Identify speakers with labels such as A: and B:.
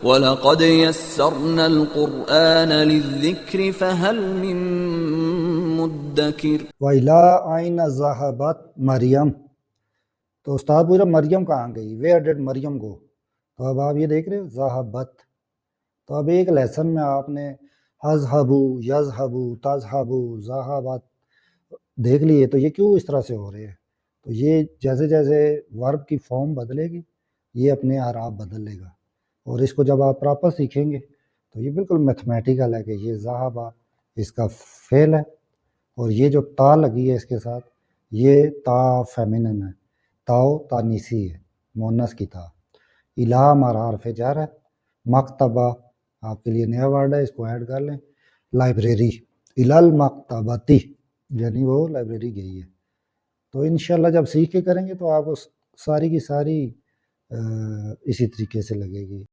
A: وَلَقَدْ يَسَّرْنَا الْقُرْآنَ لِلذِّكْرِ فَهَلْ مِن مُدَّكِرٍ۔
B: وَإِلَىٰ أَيْنَ ذَهَبَتْ مریم، تو استاد پوچھ رہا مریم کہاں گئی، ویئر ڈیڈ مریم گو؟ تو اب آپ یہ دیکھ رہے ہو ذہبت، تو اب ایک لیسن میں آپ نے اذہبو، یذہبو، تذہبو، ذہبت دیکھ لیے، تو یہ کیوں اس طرح سے ہو رہے ہیں؟ تو یہ جیسے جیسے ورب کی فارم بدلے گی یہ اپنے اعراب بدل لے گا، اور اس کو جب آپ پراپر سیکھیں گے تو یہ بالکل میتھمیٹیکل ہے کہ یہ ذہبہ اس کا فعل ہے، اور یہ جو تا لگی ہے اس کے ساتھ یہ تا فیمینن ہے، تاؤ تانیسی ہے، مونس کی تا۔ الہ ہمارا حرف جر ہے، مکتبہ آپ کے لیے نیا ورڈ ہے، اس کو ایڈ کر لیں، لائبریری، المکتبتی یعنی وہ لائبریری گئی ہے۔ تو انشاءاللہ جب سیکھ کے کریں گے تو آپ کو ساری کی ساری اسی طریقے سے لگے گی۔